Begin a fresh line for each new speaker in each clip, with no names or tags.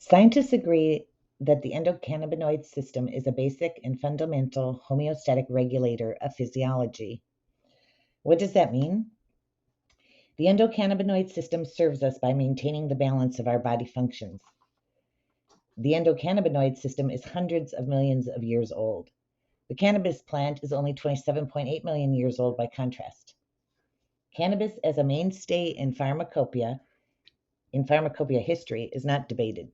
Scientists agree that the endocannabinoid system is a basic and fundamental homeostatic regulator of physiology. What does that mean? The endocannabinoid system serves us by maintaining the balance of our body functions. The endocannabinoid system is hundreds of millions of years old. The cannabis plant is only 27.8 million years old by contrast. Cannabis as a mainstay in pharmacopoeia history is not debated.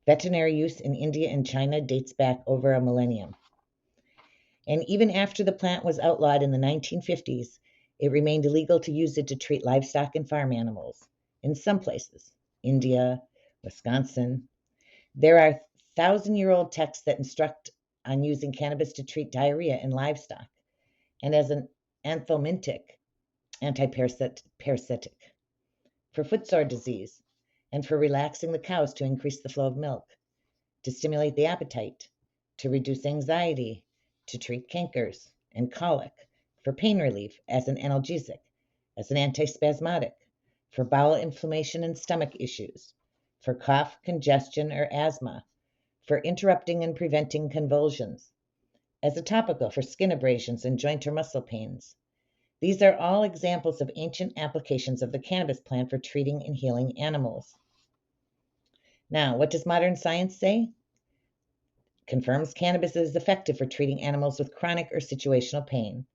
Veterinary use in India and China dates back over a millennium. And even after the plant was outlawed in the 1950s, it remained illegal to use it to treat livestock and farm animals. In some places, India, Wisconsin, there are thousand-year-old texts that instruct on using cannabis to treat diarrhea in livestock and as an anthelmintic, antiparasitic, for footsore disease, and for relaxing the cows to increase the flow of milk, to stimulate the appetite, to reduce anxiety, to treat cankers and colic, for pain relief as an analgesic, as an antispasmodic, for bowel inflammation and stomach issues, for cough, congestion, or asthma, for interrupting and preventing convulsions, as a topical for skin abrasions and joint or muscle pains. These are all examples of ancient applications of the cannabis plant for treating and healing animals. Now, what does modern science say? Confirms cannabis is effective for treating animals with chronic or situational pain.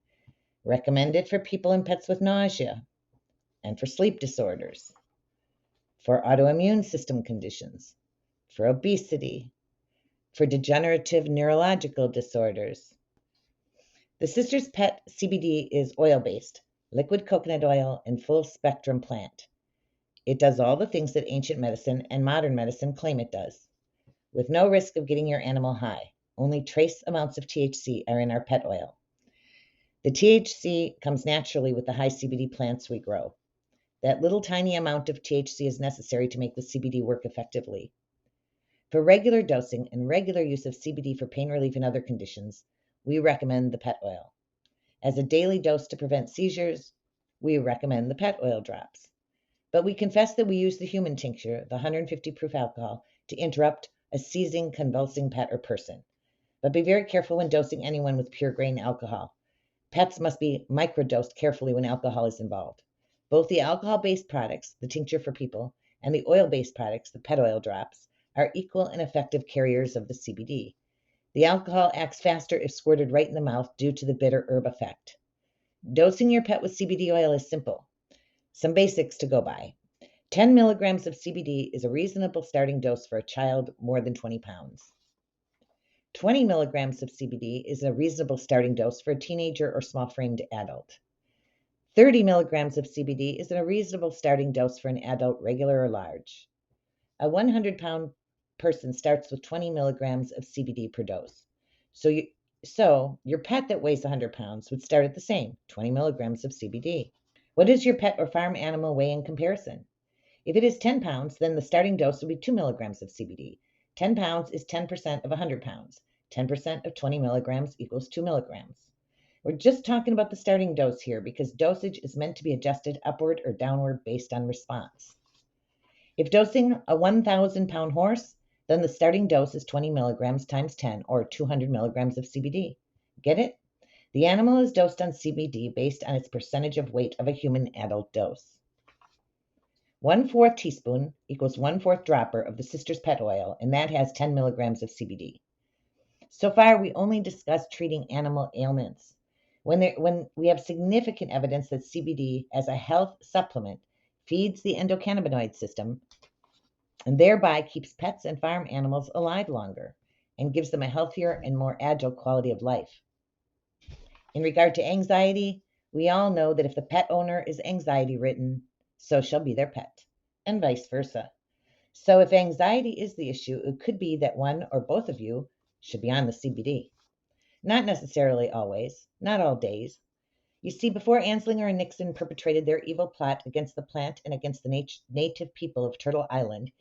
Recommended for people and pets with nausea and for sleep disorders, for autoimmune system conditions, for obesity, for degenerative neurological disorders. The Sisters Pet CBD is oil-based, liquid coconut oil, and full-spectrum plant. It does all the things that ancient medicine and modern medicine claim it does, with no risk of getting your animal high. Only trace amounts of THC are in our pet oil. The THC comes naturally with the high CBD plants we grow. That little tiny amount of THC is necessary to make the CBD work effectively. For regular dosing and regular use of CBD for pain relief and other conditions, we recommend the pet oil. As a daily dose to prevent seizures, we recommend the pet oil drops. But we confess that we use the human tincture, the 150 proof alcohol, to interrupt a seizing, convulsing pet or person. But be very careful when dosing anyone with pure grain alcohol. Pets must be microdosed carefully when alcohol is involved. Both the alcohol-based products, the tincture for people, and the oil-based products, the pet oil drops, are equal and effective carriers of the CBD. The alcohol acts faster if squirted right in the mouth due to the bitter herb effect. Dosing your pet with CBD oil is simple. Some basics to go by. 10 milligrams of CBD is a reasonable starting dose for a child more than 20 pounds. 20 milligrams of CBD is a reasonable starting dose for a teenager or small-framed adult. 30 milligrams of CBD is a reasonable starting dose for an adult, regular or large. A 100-pound person starts with 20 milligrams of CBD per dose. So your pet that weighs 100 pounds would start at the same, 20 milligrams of CBD. What does your pet or farm animal weigh in comparison? If it is 10 pounds, then the starting dose would be 2 milligrams of CBD. 10 pounds is 10% of 100 pounds. 10% of 20 milligrams equals 2 milligrams. We're just talking about the starting dose here because dosage is meant to be adjusted upward or downward based on response. If dosing a 1,000-pound horse, then the starting dose is 20 milligrams times 10, or 200 milligrams of CBD. Get it? The animal is dosed on CBD based on its percentage of weight of a human adult dose. 1/4 teaspoon equals 1/4 dropper of the Sisters Pet Oil, and that has 10 milligrams of CBD. So far, we only discussed treating animal ailments. When we have significant evidence that CBD as a health supplement feeds the endocannabinoid system and thereby keeps pets and farm animals alive longer and gives them a healthier and more agile quality of life. In regard to anxiety, we all know that if the pet owner is anxiety-ridden, so shall be their pet, and vice versa. So if anxiety is the issue, it could be that one or both of you should be on the CBD. Not necessarily always, not all days. You see, before Anslinger and Nixon perpetrated their evil plot against the plant and against the native people of Turtle Island,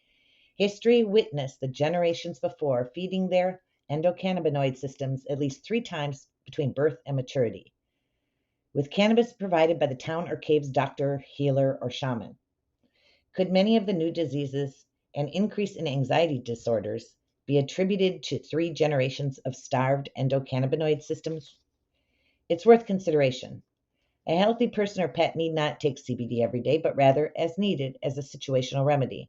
history witnessed the generations before feeding their endocannabinoid systems at least 3 times between birth and maturity, with cannabis provided by the town or cave's doctor, healer, or shaman. Could many of the new diseases an increase in anxiety disorders be attributed to 3 generations of starved endocannabinoid systems? It's worth consideration. A healthy person or pet need not take CBD every day, but rather as needed as a situational remedy.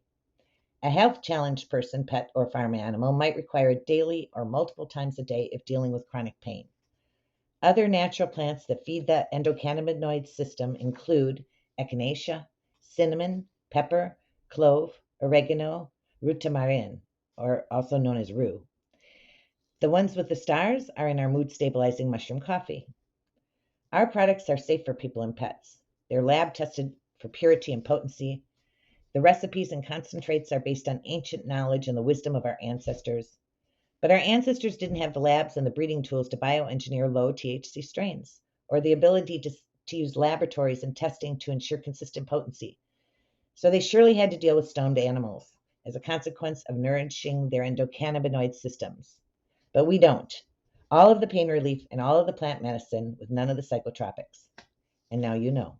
A health-challenged person, pet, or farm animal might require it daily or multiple times a day if dealing with chronic pain. Other natural plants that feed the endocannabinoid system include echinacea, cinnamon, pepper, clove, oregano, rutamarin, or also known as rue. The ones with the stars are in our mood-stabilizing mushroom coffee. Our products are safe for people and pets. They're lab-tested for purity and potency. The recipes and concentrates are based on ancient knowledge and the wisdom of our ancestors. But our ancestors didn't have the labs and the breeding tools to bioengineer low THC strains, or the ability to use laboratories and testing to ensure consistent potency. So they surely had to deal with stoned animals as a consequence of nourishing their endocannabinoid systems. But we don't. All of the pain relief and all of the plant medicine with none of the psychotropics. And now you know.